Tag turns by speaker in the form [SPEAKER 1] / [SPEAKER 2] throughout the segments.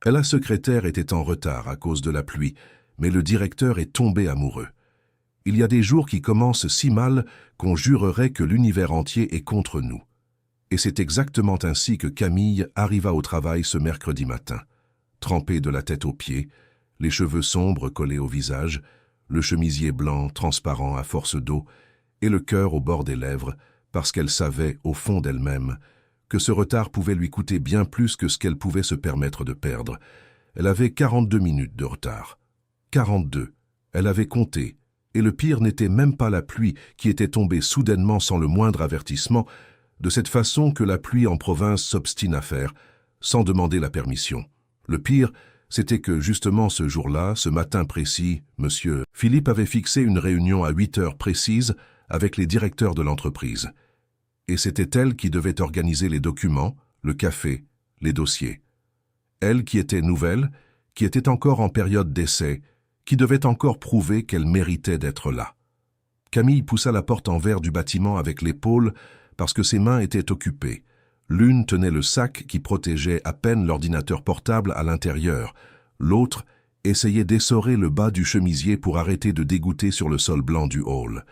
[SPEAKER 1] La secrétaire était en retard à cause de la pluie, mais le directeur est tombé amoureux. Il y a des jours qui commencent si mal qu'on jurerait que l'univers entier est contre nous. Et c'est exactement ainsi que Camille arriva au travail ce mercredi matin. Trempée de la tête aux pieds, les cheveux sombres collés au visage, le chemisier blanc transparent à force d'eau et le cœur au bord des lèvres, parce qu'elle savait, au fond d'elle-même, que ce retard pouvait lui coûter bien plus que ce qu'elle pouvait se permettre de perdre. Elle avait 42 minutes de retard. 42. Elle avait compté. Et le pire n'était même pas la pluie qui était tombée soudainement sans le moindre avertissement, de cette façon que la pluie en province s'obstine à faire, sans demander la permission. Le pire, c'était que justement ce jour-là, ce matin précis, Monsieur Philippe avait fixé une réunion à 8 heures précises avec les directeurs de l'entreprise. Et c'était elle qui devait organiser les documents, le café, les dossiers. Elle qui était nouvelle, qui était encore en période d'essai, qui devait encore prouver qu'elle méritait d'être là. Camille poussa la porte en verre du bâtiment avec l'épaule parce que ses mains étaient occupées. L'une tenait le sac qui protégeait à peine l'ordinateur portable à l'intérieur. L'autre essayait d'essorer le bas du chemisier pour arrêter de dégoûter sur le sol blanc du hall.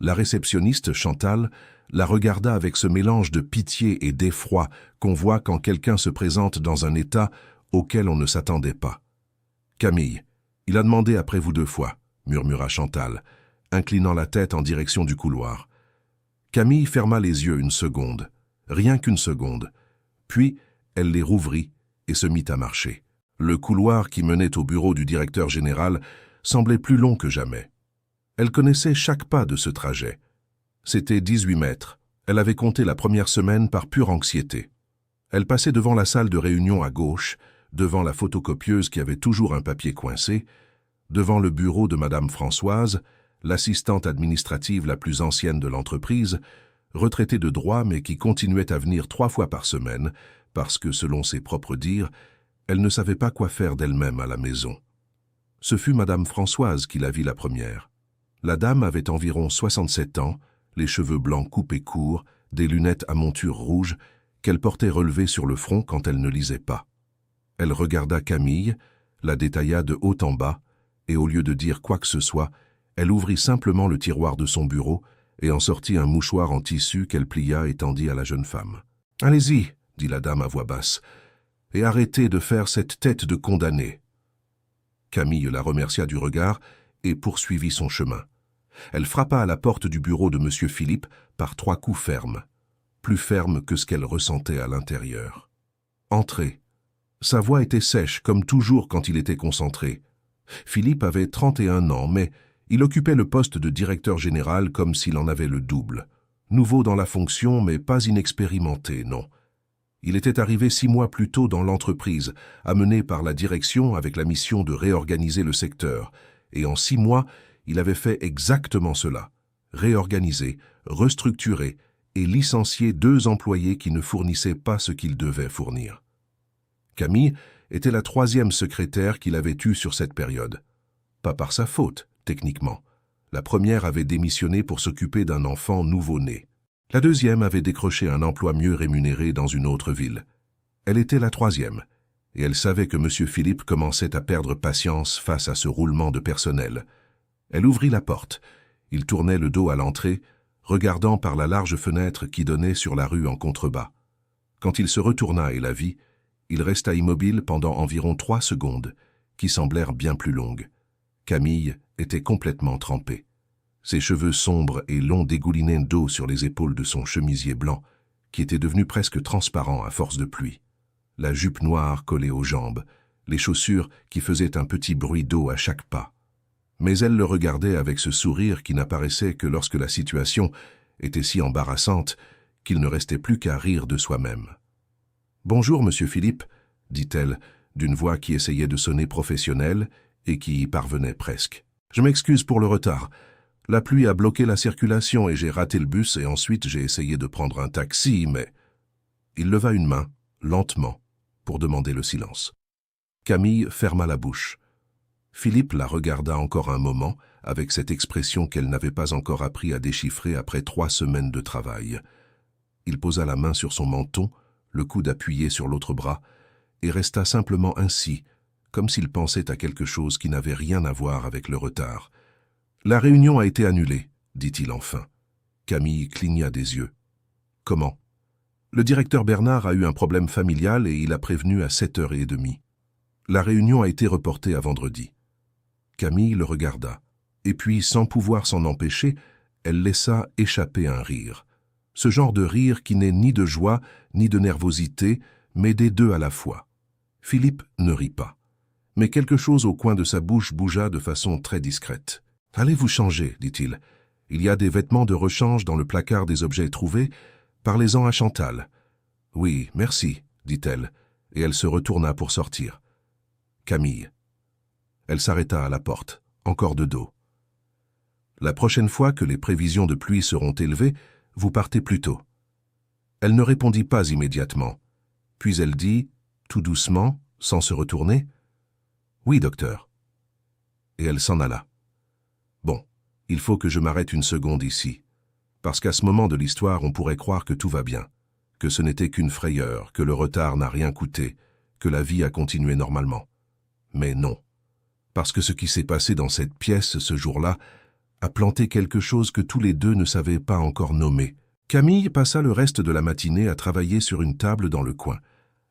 [SPEAKER 1] La réceptionniste, Chantal, la regarda avec ce mélange de pitié et d'effroi qu'on voit quand quelqu'un se présente dans un état auquel on ne s'attendait pas. « Camille, il a demandé après vous 2 fois, » murmura Chantal, inclinant la tête en direction du couloir. Camille ferma les yeux une seconde, rien qu'une seconde. Puis, elle les rouvrit et se mit à marcher. Le couloir qui menait au bureau du directeur général semblait plus long que jamais. Elle connaissait chaque pas de ce trajet. C'était 18 mètres. Elle avait compté la première semaine par pure anxiété. Elle passait devant la salle de réunion à gauche, devant la photocopieuse qui avait toujours un papier coincé, devant le bureau de Madame Françoise, l'assistante administrative la plus ancienne de l'entreprise, retraitée de droit mais qui continuait à venir 3 fois par semaine, parce que, selon ses propres dires, elle ne savait pas quoi faire d'elle-même à la maison. Ce fut Madame Françoise qui la vit la première. La dame avait environ 67 ans, les cheveux blancs coupés courts, des lunettes à monture rouge, qu'elle portait relevées sur le front quand elle ne lisait pas. Elle regarda Camille, la détailla de haut en bas, et au lieu de dire quoi que ce soit, elle ouvrit simplement le tiroir de son bureau et en sortit un mouchoir en tissu qu'elle plia et tendit à la jeune femme. « Allez-y, » dit la dame à voix basse, « et arrêtez de faire cette tête de condamné. » Camille la remercia du regard et poursuivit son chemin. Elle frappa à la porte du bureau de M. Philippe par 3 coups fermes, plus fermes que ce qu'elle ressentait à l'intérieur. « Entrez. » Sa voix était sèche, comme toujours quand il était concentré. Philippe avait 31 ans, mais il occupait le poste de directeur général comme s'il en avait le double. Nouveau dans la fonction, mais pas inexpérimenté, non. Il était arrivé 6 mois plus tôt dans l'entreprise, amené par la direction avec la mission de réorganiser le secteur. Et en 6 mois, il avait fait exactement cela. Réorganiser, restructurer et licencier 2 employés qui ne fournissaient pas ce qu'ils devaient fournir. Camille était la 3e secrétaire qu'il avait eue sur cette période. Pas par sa faute, techniquement. La première avait démissionné pour s'occuper d'un enfant nouveau-né. La 2e avait décroché un emploi mieux rémunéré dans une autre ville. Elle était la 3e, et elle savait que M. Philippe commençait à perdre patience face à ce roulement de personnel. Elle ouvrit la porte. Il tournait le dos à l'entrée, regardant par la large fenêtre qui donnait sur la rue en contrebas. Quand il se retourna et la vit, il resta immobile pendant environ 3 secondes, qui semblèrent bien plus longues. Camille était complètement trempée. Ses cheveux sombres et longs dégoulinaient d'eau sur les épaules de son chemisier blanc, qui était devenu presque transparent à force de pluie. La jupe noire collée aux jambes, les chaussures qui faisaient un petit bruit d'eau à chaque pas. Mais elle le regardait avec ce sourire qui n'apparaissait que lorsque la situation était si embarrassante qu'il ne restait plus qu'à rire de soi-même. « Bonjour, Monsieur Philippe, » dit-elle, d'une voix qui essayait de sonner professionnelle et qui y parvenait presque. « Je m'excuse pour le retard. La pluie a bloqué la circulation et j'ai raté le bus et ensuite j'ai essayé de prendre un taxi, mais... » Il leva une main, lentement, pour demander le silence. Camille ferma la bouche. Philippe la regarda encore un moment, avec cette expression qu'elle n'avait pas encore appris à déchiffrer après 3 semaines de travail. Il posa la main sur son menton, le coude appuyé sur l'autre bras, et resta simplement ainsi, comme s'il pensait à quelque chose qui n'avait rien à voir avec le retard. « La réunion a été annulée, dit-il enfin. Camille cligna des yeux. « Comment ?» Le directeur Bernard a eu un problème familial et il a prévenu à 7h30. La réunion a été reportée à vendredi. Camille le regarda, et puis, sans pouvoir s'en empêcher, elle laissa échapper un rire. Ce genre de rire qui n'est ni de joie, ni de nervosité, mais des deux à la fois. Philippe ne rit pas. Mais quelque chose au coin de sa bouche bougea de façon très discrète. « Allez vous changer, dit-il. Il y a des vêtements de rechange dans le placard des objets trouvés. Parlez-en à Chantal. »« Oui, merci, dit-elle, et elle se retourna pour sortir. Camille. Elle s'arrêta à la porte, encore de dos. « La prochaine fois que les prévisions de pluie seront élevées, vous partez plus tôt. » Elle ne répondit pas immédiatement. Puis elle dit, tout doucement, sans se retourner, « Oui, docteur. » Et elle s'en alla. « Bon, il faut que je m'arrête une seconde ici, parce qu'à ce moment de l'histoire, on pourrait croire que tout va bien, que ce n'était qu'une frayeur, que le retard n'a rien coûté, que la vie a continué normalement. Mais non, parce que ce qui s'est passé dans cette pièce ce jour-là a planté quelque chose que tous les deux ne savaient pas encore nommer. Camille passa le reste de la matinée à travailler sur une table dans le coin,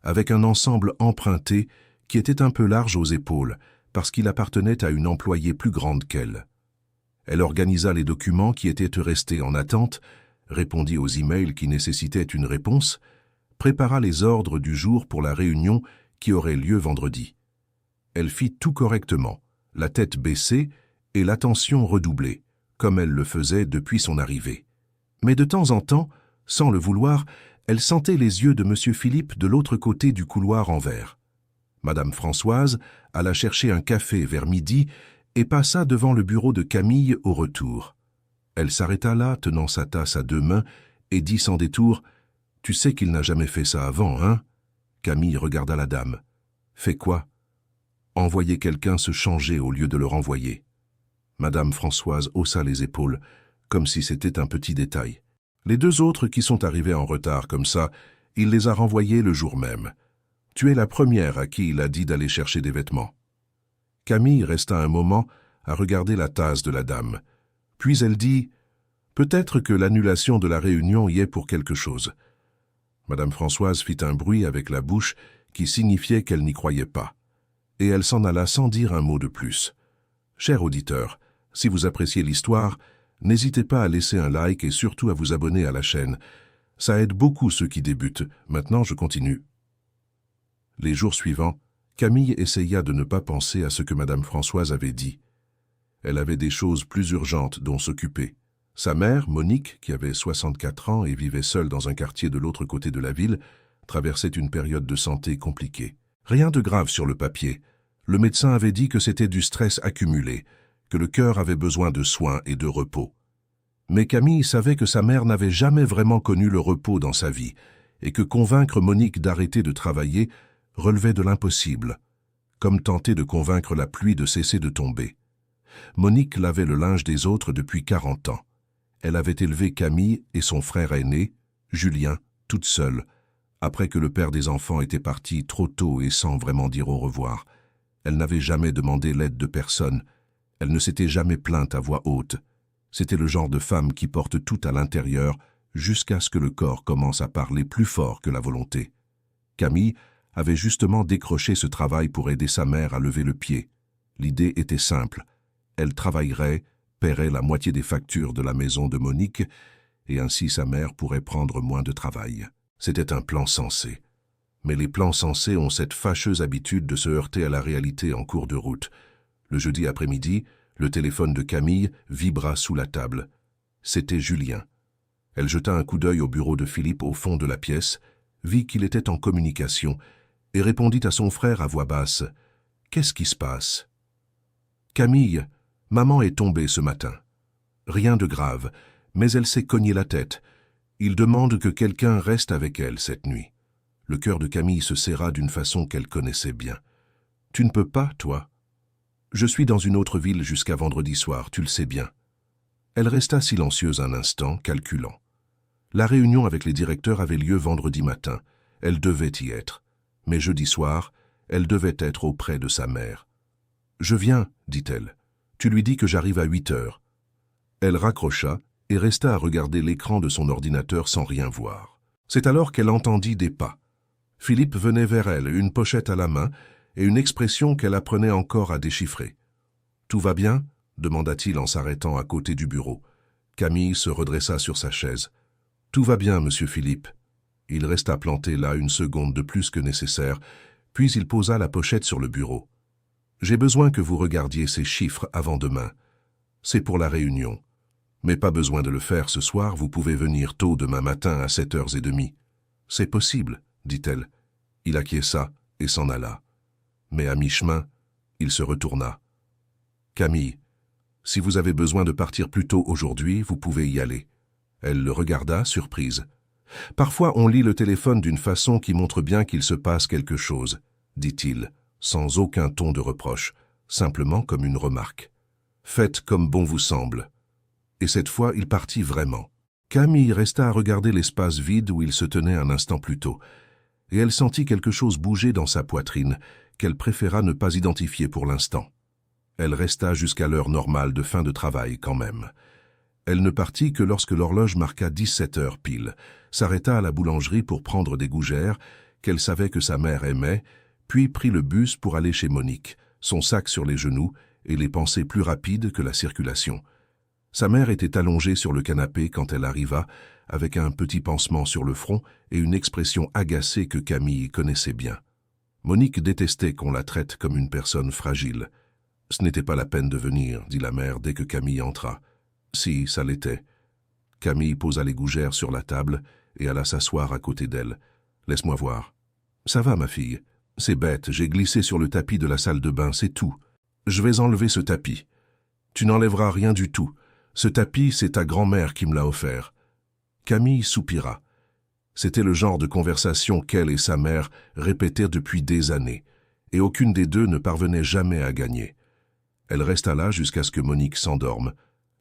[SPEAKER 1] avec un ensemble emprunté qui était un peu large aux épaules, parce qu'il appartenait à une employée plus grande qu'elle. Elle organisa les documents qui étaient restés en attente, répondit aux emails qui nécessitaient une réponse, prépara les ordres du jour pour la réunion qui aurait lieu vendredi. Elle fit tout correctement, la tête baissée et l'attention redoublée, comme elle le faisait depuis son arrivée. Mais de temps en temps, sans le vouloir, elle sentait les yeux de M. Philippe de l'autre côté du couloir en verre. Madame Françoise alla chercher un café vers midi et passa devant le bureau de Camille au retour. Elle s'arrêta là, tenant sa tasse à deux mains, et dit sans détour, « Tu sais qu'il n'a jamais fait ça avant, hein ?» Camille regarda la dame. « Fait quoi ?»« Envoyer quelqu'un se changer au lieu de le renvoyer. » Madame Françoise haussa les épaules, comme si c'était un petit détail. Les deux autres qui sont arrivés en retard comme ça, il les a renvoyés le jour même. Tu es la première à qui il a dit d'aller chercher des vêtements. Camille resta un moment à regarder la tasse de la dame. Puis elle dit, « Peut-être que l'annulation de la réunion y est pour quelque chose. » Madame Françoise fit un bruit avec la bouche qui signifiait qu'elle n'y croyait pas. Et elle s'en alla sans dire un mot de plus. Cher auditeur, si vous appréciez l'histoire, n'hésitez pas à laisser un like et surtout à vous abonner à la chaîne. Ça aide beaucoup ceux qui débutent. Maintenant, je continue. Les jours suivants, Camille essaya de ne pas penser à ce que Madame Françoise avait dit. Elle avait des choses plus urgentes dont s'occuper. Sa mère, Monique, qui avait 64 ans et vivait seule dans un quartier de l'autre côté de la ville, traversait une période de santé compliquée. Rien de grave sur le papier. Le médecin avait dit que c'était du stress accumulé, que le cœur avait besoin de soins et de repos. Mais Camille savait que sa mère n'avait jamais vraiment connu le repos dans sa vie et que convaincre Monique d'arrêter de travailler relevait de l'impossible, comme tenter de convaincre la pluie de cesser de tomber. Monique lavait le linge des autres depuis 40 ans. Elle avait élevé Camille et son frère aîné, Julien, toute seule, après que le père des enfants était parti trop tôt et sans vraiment dire au revoir. Elle n'avait jamais demandé l'aide de personne. Elle ne s'était jamais plainte à voix haute. C'était le genre de femme qui porte tout à l'intérieur jusqu'à ce que le corps commence à parler plus fort que la volonté. Camille avait justement décroché ce travail pour aider sa mère à lever le pied. L'idée était simple. Elle travaillerait, paierait la moitié des factures de la maison de Monique, et ainsi sa mère pourrait prendre moins de travail. C'était un plan sensé. Mais les plans sensés ont cette fâcheuse habitude de se heurter à la réalité en cours de route. Le jeudi après-midi, le téléphone de Camille vibra sous la table. C'était Julien. Elle jeta un coup d'œil au bureau de Philippe au fond de la pièce, vit qu'il était en communication, et répondit à son frère à voix basse. « Qu'est-ce qui se passe ?»« Camille, maman est tombée ce matin. Rien de grave, mais elle s'est cognée la tête. Il demande que quelqu'un reste avec elle cette nuit. » Le cœur de Camille se serra d'une façon qu'elle connaissait bien. « Tu ne peux pas, toi ? Je suis dans une autre ville jusqu'à vendredi soir, tu le sais bien. » Elle resta silencieuse un instant, calculant. La réunion avec les directeurs avait lieu vendredi matin. Elle devait y être. mais jeudi soir, elle devait être auprès de sa mère. « Je viens, dit-elle. Tu lui dis que j'arrive à 8 heures. » Elle raccrocha et resta à regarder l'écran de son ordinateur sans rien voir. C'est alors qu'elle entendit des pas. Philippe venait vers elle, une pochette à la main et une expression qu'elle apprenait encore à déchiffrer. « Tout va bien ?» demanda-t-il en s'arrêtant à côté du bureau. Camille se redressa sur sa chaise. « Tout va bien, monsieur Philippe. » Il resta planté là une seconde de plus que nécessaire, puis il posa la pochette sur le bureau. « J'ai besoin que vous regardiez ces chiffres avant demain. C'est pour la réunion. Mais pas besoin de le faire ce soir, vous pouvez venir tôt demain matin à 7h30. C'est possible, dit-elle. Il acquiesça et s'en alla. Mais à mi-chemin, il se retourna. Camille, si vous avez besoin de partir plus tôt aujourd'hui, vous pouvez y aller. Elle le regarda, surprise. Parfois, on lit le téléphone d'une façon qui montre bien qu'il se passe quelque chose, dit-il, sans aucun ton de reproche, simplement comme une remarque. Faites comme bon vous semble. Et cette fois, il partit vraiment. Camille resta à regarder l'espace vide où il se tenait un instant plus tôt, et elle sentit quelque chose bouger dans sa poitrine, qu'elle préféra ne pas identifier pour l'instant. Elle resta jusqu'à l'heure normale de fin de travail quand même. Elle ne partit que lorsque l'horloge marqua 17 heures pile, s'arrêta à la boulangerie pour prendre des gougères, qu'elle savait que sa mère aimait, puis prit le bus pour aller chez Monique, son sac sur les genoux et les pensées plus rapides que la circulation. Sa mère était allongée sur le canapé quand elle arriva, avec un petit pansement sur le front et une expression agacée que Camille connaissait bien. Monique détestait qu'on la traite comme une personne fragile. « Ce n'était pas la peine de venir, » dit la mère dès que Camille entra. « Si, ça l'était. » Camille posa les gougères sur la table et alla s'asseoir à côté d'elle. « Laisse-moi voir. »« Ça va, ma fille. C'est bête, j'ai glissé sur le tapis de la salle de bain, c'est tout. Je vais enlever ce tapis. »« Tu n'enlèveras rien du tout. Ce tapis, c'est ta grand-mère qui me l'a offert. » Camille soupira. C'était le genre de conversation qu'elle et sa mère répétèrent depuis des années, et aucune des deux ne parvenait jamais à gagner. Elle resta là jusqu'à ce que Monique s'endorme,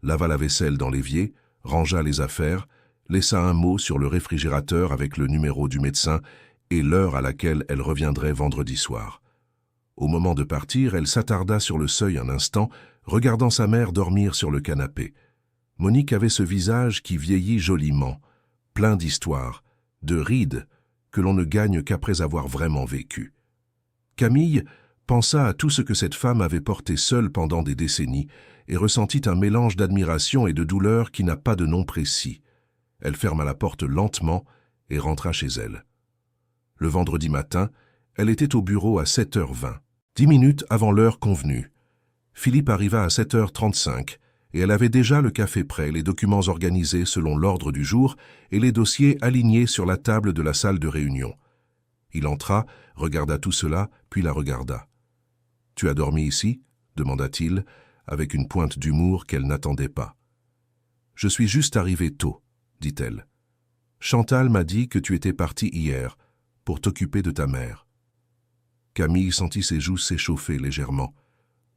[SPEAKER 1] lava la vaisselle dans l'évier, rangea les affaires, laissa un mot sur le réfrigérateur avec le numéro du médecin et l'heure à laquelle elle reviendrait vendredi soir. Au moment de partir, elle s'attarda sur le seuil un instant, regardant sa mère dormir sur le canapé. Monique avait ce visage qui vieillit joliment, plein d'histoires, de rides, que l'on ne gagne qu'après avoir vraiment vécu. Camille pensa à tout ce que cette femme avait porté seule pendant des décennies et ressentit un mélange d'admiration et de douleur qui n'a pas de nom précis. Elle ferma la porte lentement et rentra chez elle. Le vendredi matin, elle était au bureau à 7h20, 10 minutes avant l'heure convenue. Philippe arriva à 7h35 et elle avait déjà le café prêt, les documents organisés selon l'ordre du jour et les dossiers alignés sur la table de la salle de réunion. Il entra, regarda tout cela, puis la regarda. « Tu as dormi ici ?» demanda-t-il, avec une pointe d'humour qu'elle n'attendait pas. « Je suis juste arrivée tôt, » dit-elle. « Chantal m'a dit que tu étais partie hier, pour t'occuper de ta mère. » Camille sentit ses joues s'échauffer légèrement.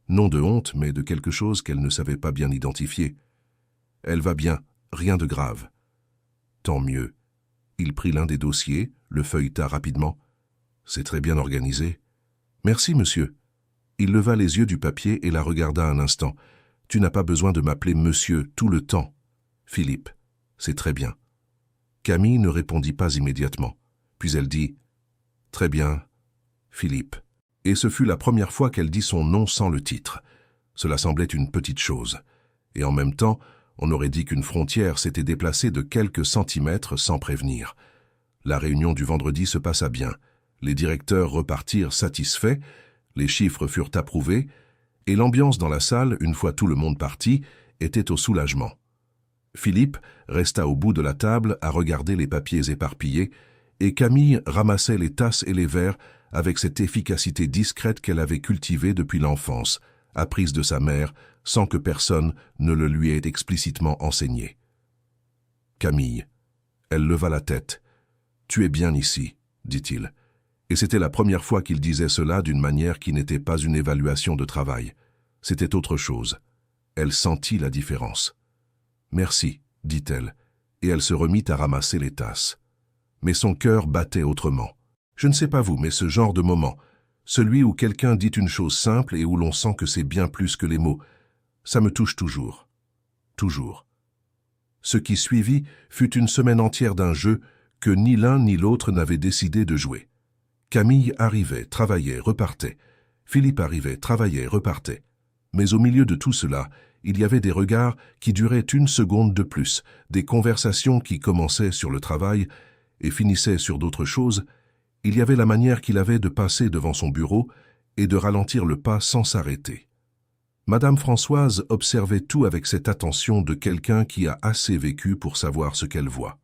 [SPEAKER 1] Non de honte, mais de quelque chose qu'elle ne savait pas bien identifier. « Elle va bien, rien de grave. » « Tant mieux. » Il prit l'un des dossiers, le feuilleta rapidement. « C'est très bien organisé. »« Merci, monsieur. » Il leva les yeux du papier et la regarda un instant. « Tu n'as pas besoin de m'appeler monsieur tout le temps. »« Philippe, c'est très bien. » Camille ne répondit pas immédiatement. Puis elle dit « Très bien, Philippe. » Et ce fut la première fois qu'elle dit son nom sans le titre. Cela semblait une petite chose. Et en même temps, on aurait dit qu'une frontière s'était déplacée de quelques centimètres sans prévenir. La réunion du vendredi se passa bien. Les directeurs repartirent satisfaits, les chiffres furent approuvés, et l'ambiance dans la salle, une fois tout le monde parti, était au soulagement. Philippe resta au bout de la table à regarder les papiers éparpillés, et Camille ramassait les tasses et les verres avec cette efficacité discrète qu'elle avait cultivée depuis l'enfance, apprise de sa mère, sans que personne ne le lui ait explicitement enseigné. Camille. Elle leva la tête. « Tu es bien ici, » dit-il. Et c'était la première fois qu'il disait cela d'une manière qui n'était pas une évaluation de travail. C'était autre chose. Elle sentit la différence. « Merci, » dit-elle, et elle se remit à ramasser les tasses. Mais son cœur battait autrement. Je ne sais pas vous, mais ce genre de moment, celui où quelqu'un dit une chose simple et où l'on sent que c'est bien plus que les mots, ça me touche toujours. Toujours. Ce qui suivit fut une semaine entière d'un jeu que ni l'un ni l'autre n'avait décidé de jouer. Camille arrivait, travaillait, repartait. Philippe arrivait, travaillait, repartait. Mais au milieu de tout cela, il y avait des regards qui duraient une seconde de plus, des conversations qui commençaient sur le travail et finissaient sur d'autres choses. Il y avait la manière qu'il avait de passer devant son bureau et de ralentir le pas sans s'arrêter. Madame Françoise observait tout avec cette attention de quelqu'un qui a assez vécu pour savoir ce qu'elle voit.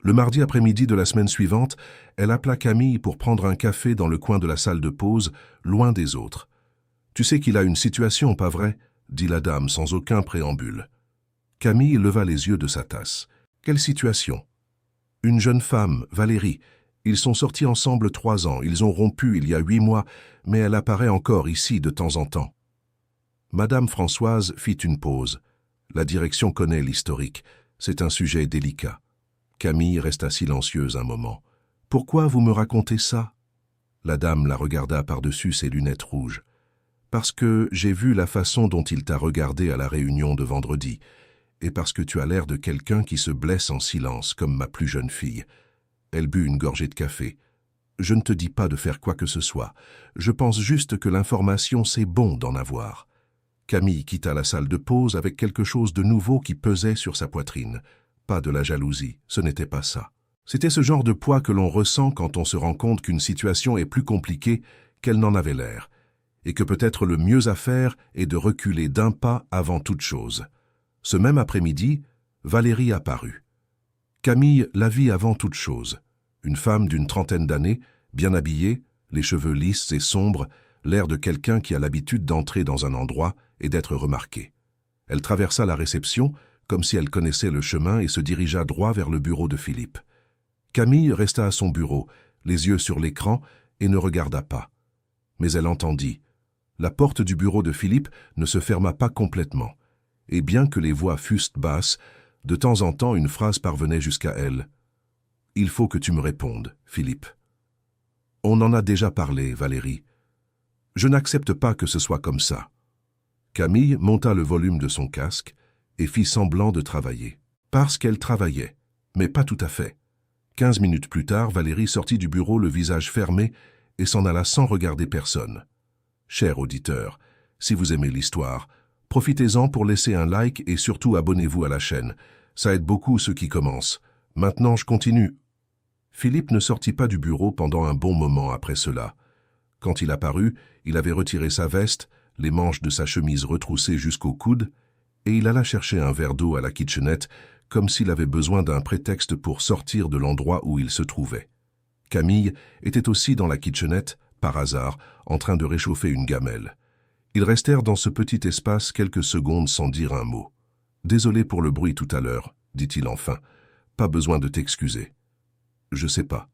[SPEAKER 1] Le mardi après-midi de la semaine suivante, elle appela Camille pour prendre un café dans le coin de la salle de pause, loin des autres. « Tu sais qu'il a une situation, pas vrai ?» dit la dame sans aucun préambule. Camille leva les yeux de sa tasse. « Quelle situation ?»« Une jeune femme, Valérie. Ils sont sortis ensemble 3 ans, ils ont rompu il y a 8 mois, mais elle apparaît encore ici de temps en temps. » Madame Françoise fit une pause. La direction connaît l'historique. C'est un sujet délicat. Camille resta silencieuse un moment. « Pourquoi vous me racontez ça ?» La dame la regarda par-dessus ses lunettes rouges. « Parce que j'ai vu la façon dont il t'a regardé à la réunion de vendredi, et parce que tu as l'air de quelqu'un qui se blesse en silence, comme ma plus jeune fille. » Elle but une gorgée de café. « Je ne te dis pas de faire quoi que ce soit. Je pense juste que l'information, c'est bon d'en avoir. » Camille quitta la salle de pause avec quelque chose de nouveau qui pesait sur sa poitrine. Pas de la jalousie, ce n'était pas ça. C'était ce genre de poids que l'on ressent quand on se rend compte qu'une situation est plus compliquée qu'elle n'en avait l'air, et que peut-être le mieux à faire est de reculer d'un pas avant toute chose. Ce même après-midi, Valérie apparut. Camille la vit avant toute chose. Une femme d'une 30aine d'années, bien habillée, les cheveux lisses et sombres, l'air de quelqu'un qui a l'habitude d'entrer dans un endroit et d'être remarqué. Elle traversa la réception comme si elle connaissait le chemin et se dirigea droit vers le bureau de Philippe. Camille resta à son bureau, les yeux sur l'écran, et ne regarda pas. Mais elle entendit. La porte du bureau de Philippe ne se ferma pas complètement, et bien que les voix fussent basses, de temps en temps une phrase parvenait jusqu'à elle. « Il faut que tu me répondes, Philippe. »« On en a déjà parlé, Valérie. Je n'accepte pas que ce soit comme ça. » Camille monta le volume de son casque et fit semblant de travailler. Parce qu'elle travaillait, mais pas tout à fait. 15 minutes plus tard, Valérie sortit du bureau le visage fermé et s'en alla sans regarder personne. Cher auditeur, si vous aimez l'histoire, profitez-en pour laisser un like et surtout abonnez-vous à la chaîne. Ça aide beaucoup ceux qui commencent. Maintenant, je continue. Philippe ne sortit pas du bureau pendant un bon moment après cela. Quand il apparut, il avait retiré sa veste, les manches de sa chemise retroussées jusqu'au coude, et il alla chercher un verre d'eau à la kitchenette, comme s'il avait besoin d'un prétexte pour sortir de l'endroit où il se trouvait. Camille était aussi dans la kitchenette, par hasard, en train de réchauffer une gamelle. Ils restèrent dans ce petit espace quelques secondes sans dire un mot. « Désolé pour le bruit tout à l'heure, » dit-il enfin. « Pas besoin de t'excuser. »« Je sais pas. »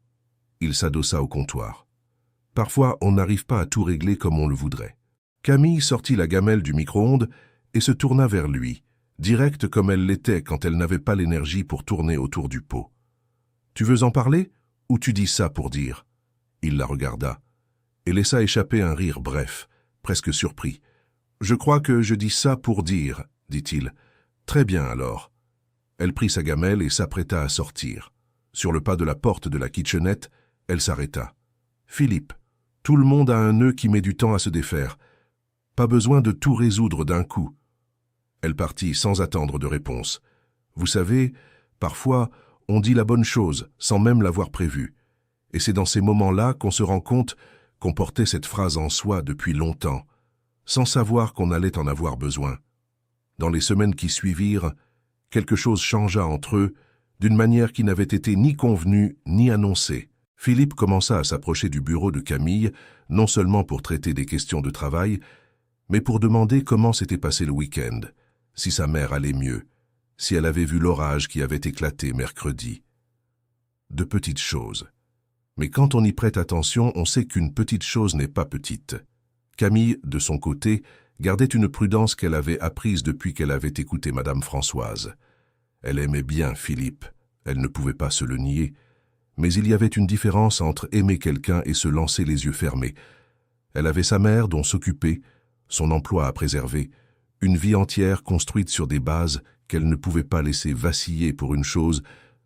[SPEAKER 1] Il s'adossa au comptoir. « Parfois, on n'arrive pas à tout régler comme on le voudrait. » Camille sortit la gamelle du micro-ondes et se tourna vers lui, directe comme elle l'était quand elle n'avait pas l'énergie pour tourner autour du pot. « Tu veux en parler ou tu dis ça pour dire ?» Il la regarda et laissa échapper un rire bref, presque surpris. « Je crois que je dis ça pour dire, » dit-il. « Très bien alors. » Elle prit sa gamelle et s'apprêta à sortir. Sur le pas de la porte de la kitchenette, elle s'arrêta. « Philippe, tout le monde a un nœud qui met du temps à se défaire. Pas besoin de tout résoudre d'un coup. » Elle partit sans attendre de réponse. Vous savez, parfois, on dit la bonne chose sans même l'avoir prévue. Et c'est dans ces moments-là qu'on se rend compte qu'on portait cette phrase en soi depuis longtemps, sans savoir qu'on allait en avoir besoin. Dans les semaines qui suivirent, quelque chose changea entre eux, d'une manière qui n'avait été ni convenue ni annoncée. Philippe commença à s'approcher du bureau de Camille, non seulement pour traiter des questions de travail, mais pour demander comment s'était passé le week-end, si sa mère allait mieux, si elle avait vu l'orage qui avait éclaté mercredi. De petites choses. Mais quand on y prête attention, on sait qu'une petite chose n'est pas petite. Camille, de son côté, gardait une prudence qu'elle avait apprise depuis qu'elle avait écouté Madame Françoise. Elle aimait bien Philippe, elle ne pouvait pas se le nier, Mais il y avait une différence entre aimer quelqu'un et se lancer les yeux fermés. Elle avait sa mère dont s'occuper, son emploi à préserver, une vie entière construite sur des bases qu'elle ne pouvait pas laisser vaciller pour une chose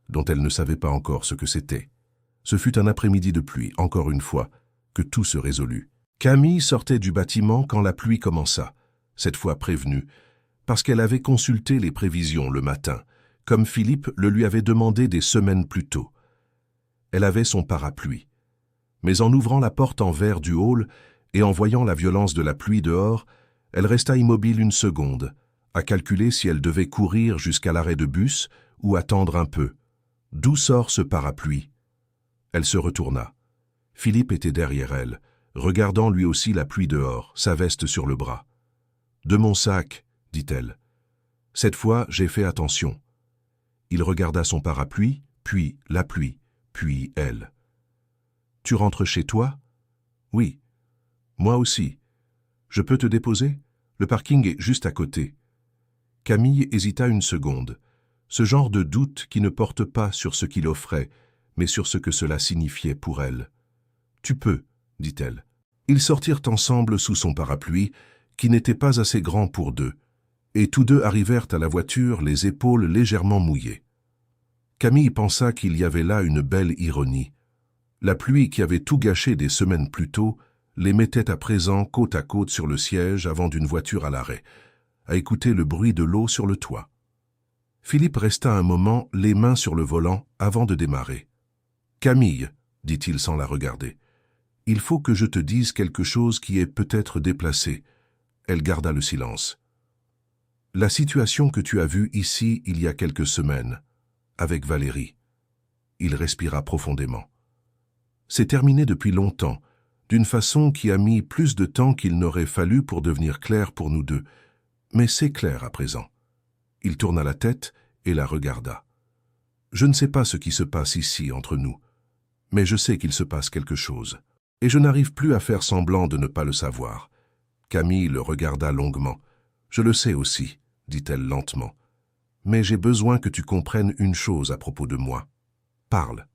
[SPEAKER 1] dont elle ne savait pas encore ce que c'était. Ce fut un après-midi de pluie, encore une fois, que tout se résolut. Camille sortait du bâtiment quand la pluie commença, cette fois prévenue, parce qu'elle avait consulté les prévisions le matin, comme Philippe le lui avait demandé des semaines plus tôt. Elle avait son parapluie. Mais en ouvrant la porte en verre du hall et en voyant la violence de la pluie dehors, elle resta immobile une seconde, à calculer si elle devait courir jusqu'à l'arrêt de bus ou attendre un peu. D'où sort ce parapluie? Elle se retourna. Philippe était derrière elle, regardant lui aussi la pluie dehors, sa veste sur le bras. « De mon sac, » dit-elle. Cette fois, j'ai fait attention. Il regarda son parapluie, puis la pluie, puis elle. « Tu rentres chez toi? »« Oui. »« Moi aussi. Je peux te déposer? Le parking est juste à côté. » Camille hésita une seconde. Ce genre de doute qui ne porte pas sur ce qu'il offrait, mais sur ce que cela signifiait pour elle. « Tu peux, » dit-elle. Ils sortirent ensemble sous son parapluie, qui n'était pas assez grand pour deux, et tous deux arrivèrent à la voiture, les épaules légèrement mouillées. Camille pensa qu'il y avait là une belle ironie. La pluie qui avait tout gâché des semaines plus tôt les mettait à présent côte à côte sur le siège avant d'une voiture à l'arrêt, à écouter le bruit de l'eau sur le toit. Philippe resta un moment, les mains sur le volant, avant de démarrer. « Camille, » dit-il sans la regarder, « il faut que je te dise quelque chose qui est peut-être déplacé. » Elle garda le silence. « La situation que tu as vue ici il y a quelques semaines, avec Valérie. » Il respira profondément. « C'est terminé depuis longtemps, d'une façon qui a mis plus de temps qu'il n'aurait fallu pour devenir clair pour nous deux. Mais c'est clair à présent. » Il tourna la tête et la regarda. « Je ne sais pas ce qui se passe ici entre nous, mais je sais qu'il se passe quelque chose. Et je n'arrive plus à faire semblant de ne pas le savoir. » Camille le regarda longuement. « Je le sais aussi, » dit-elle lentement. « Mais j'ai besoin que tu comprennes une chose à propos de moi. Parle.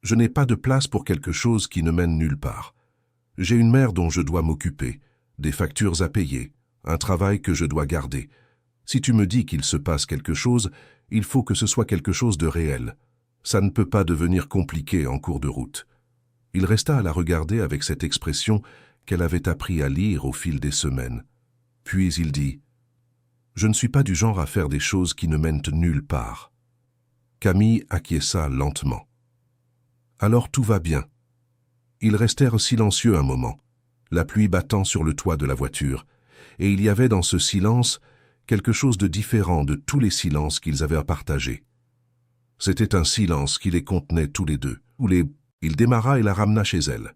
[SPEAKER 1] Je n'ai pas de place pour quelque chose qui ne mène nulle part. J'ai une mère dont je dois m'occuper, des factures à payer, un travail que je dois garder. Si tu me dis qu'il se passe quelque chose, il faut que ce soit quelque chose de réel. Ça ne peut pas devenir compliqué en cours de route. » Il resta à la regarder avec cette expression qu'elle avait appris à lire au fil des semaines. Puis il dit « Je ne suis pas du genre à faire des choses qui ne mènent nulle part. » Camille acquiesça lentement. « Alors tout va bien. » Ils restèrent silencieux un moment, la pluie battant sur le toit de la voiture, et il y avait dans ce silence quelque chose de différent de tous les silences qu'ils avaient à partager. C'était un silence qui les contenait tous les deux, Il démarra et la ramena chez elle.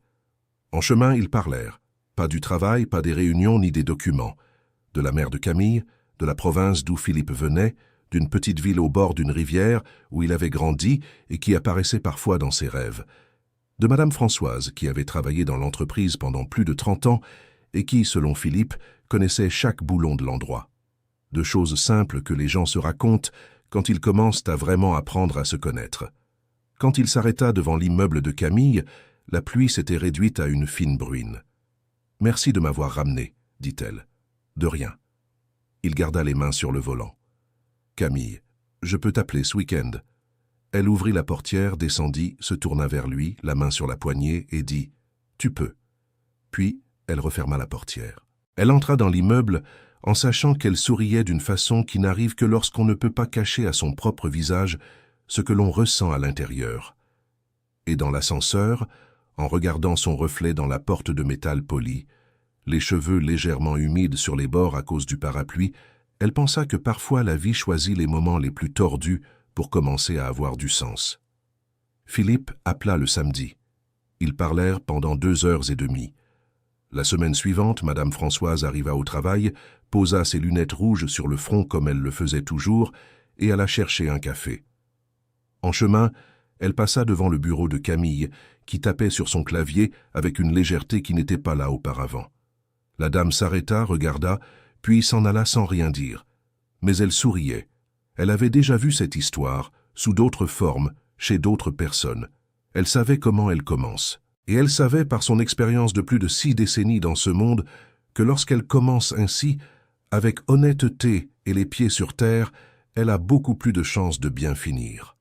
[SPEAKER 1] En chemin, ils parlèrent. Pas du travail, pas des réunions ni des documents. De la mère de Camille, de la province d'où Philippe venait, d'une petite ville au bord d'une rivière où il avait grandi et qui apparaissait parfois dans ses rêves. De Madame Françoise, qui avait travaillé dans l'entreprise pendant plus de 30 ans et qui, selon Philippe, connaissait chaque boulon de l'endroit. De choses simples que les gens se racontent quand ils commencent à vraiment apprendre à se connaître. Quand il s'arrêta devant l'immeuble de Camille, la pluie s'était réduite à une fine bruine. « Merci de m'avoir ramené, » dit-elle. « De rien. » Il garda les mains sur le volant. « Camille, je peux t'appeler ce week-end. » Elle ouvrit la portière, descendit, se tourna vers lui, la main sur la poignée, et dit « Tu peux. » Puis, elle referma la portière. Elle entra dans l'immeuble en sachant qu'elle souriait d'une façon qui n'arrive que lorsqu'on ne peut pas cacher à son propre visage ce que l'on ressent à l'intérieur. Et dans l'ascenseur, en regardant son reflet dans la porte de métal poli, les cheveux légèrement humides sur les bords à cause du parapluie, elle pensa que parfois la vie choisit les moments les plus tordus pour commencer à avoir du sens. Philippe appela le samedi. Ils parlèrent pendant 2h30. La semaine suivante, Madame Françoise arriva au travail, posa ses lunettes rouges sur le front comme elle le faisait toujours, et alla chercher un café. En chemin, elle passa devant le bureau de Camille, qui tapait sur son clavier avec une légèreté qui n'était pas là auparavant. La dame s'arrêta, regarda, puis s'en alla sans rien dire. Mais elle souriait. Elle avait déjà vu cette histoire, sous d'autres formes, chez d'autres personnes, Elle savait comment elle commence. Et elle savait, par son expérience de plus de 6 décennies dans ce monde, que lorsqu'elle commence ainsi, avec honnêteté et les pieds sur terre, elle a beaucoup plus de chances de bien finir.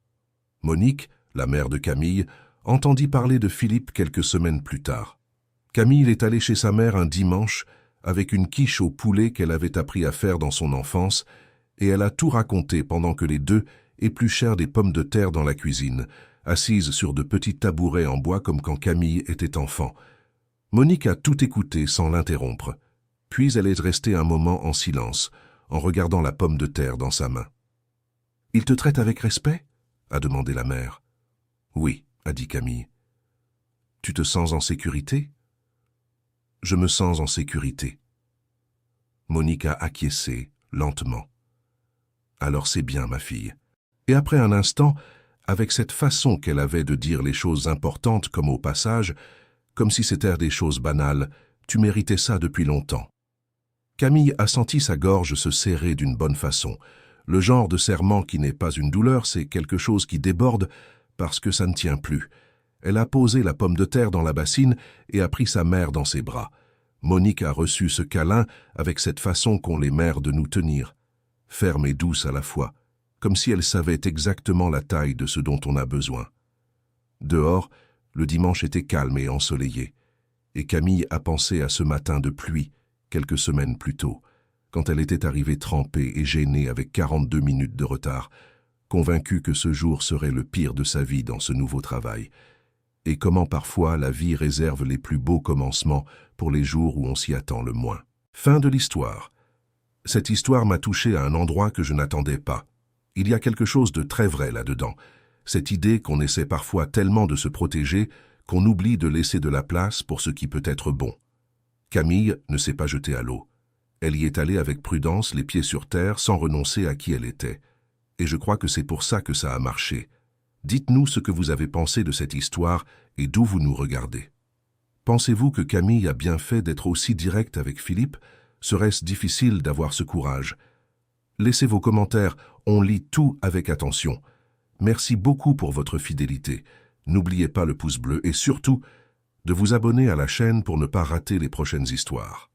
[SPEAKER 1] Monique, la mère de Camille, entendit parler de Philippe quelques semaines plus tard. Camille est allée chez sa mère un dimanche avec une quiche au poulet qu'elle avait appris à faire dans son enfance, et elle a tout raconté pendant que les deux épluchèrent des pommes de terre dans la cuisine, assises sur de petits tabourets en bois comme quand Camille était enfant. Monique a tout écouté sans l'interrompre. Puis elle est restée un moment en silence, en regardant la pomme de terre dans sa main. « Il te traite avec respect ?» a demandé la mère. « Oui, » a dit Camille. « Tu te sens en sécurité ?»« Je me sens en sécurité. » Monique a acquiescé, lentement. « Alors c'est bien, ma fille. » Et après un instant, avec cette façon qu'elle avait de dire les choses importantes comme au passage, comme si c'était des choses banales, tu méritais ça depuis longtemps. Camille a senti sa gorge se serrer d'une bonne façon. Le genre de serrement qui n'est pas une douleur, c'est quelque chose qui déborde parce que ça ne tient plus. Elle a posé la pomme de terre dans la bassine et a pris sa mère dans ses bras. Monique a reçu ce câlin avec cette façon qu'ont les mères de nous tenir, ferme et douce à la fois, comme si elle savait exactement la taille de ce dont on a besoin. Dehors, le dimanche était calme et ensoleillé, et Camille a pensé à ce matin de pluie, quelques semaines plus tôt, quand elle était arrivée trempée et gênée avec 42 minutes de retard, convaincue que ce jour serait le pire de sa vie dans ce nouveau travail, et comment parfois la vie réserve les plus beaux commencements pour les jours où on s'y attend le moins. Fin de l'histoire. Cette histoire m'a touché à un endroit que je n'attendais pas. Il y a quelque chose de très vrai là-dedans, cette idée qu'on essaie parfois tellement de se protéger qu'on oublie de laisser de la place pour ce qui peut être bon. Camille ne s'est pas jetée à l'eau. Elle y est allée avec prudence, les pieds sur terre, sans renoncer à qui elle était. Et je crois que c'est pour ça que ça a marché. Dites-nous ce que vous avez pensé de cette histoire et d'où vous nous regardez. Pensez-vous que Camille a bien fait d'être aussi directe avec Philippe? Serait-ce difficile d'avoir ce courage? Laissez vos commentaires, on lit tout avec attention. Merci beaucoup pour votre fidélité. N'oubliez pas le pouce bleu et surtout de vous abonner à la chaîne pour ne pas rater les prochaines histoires.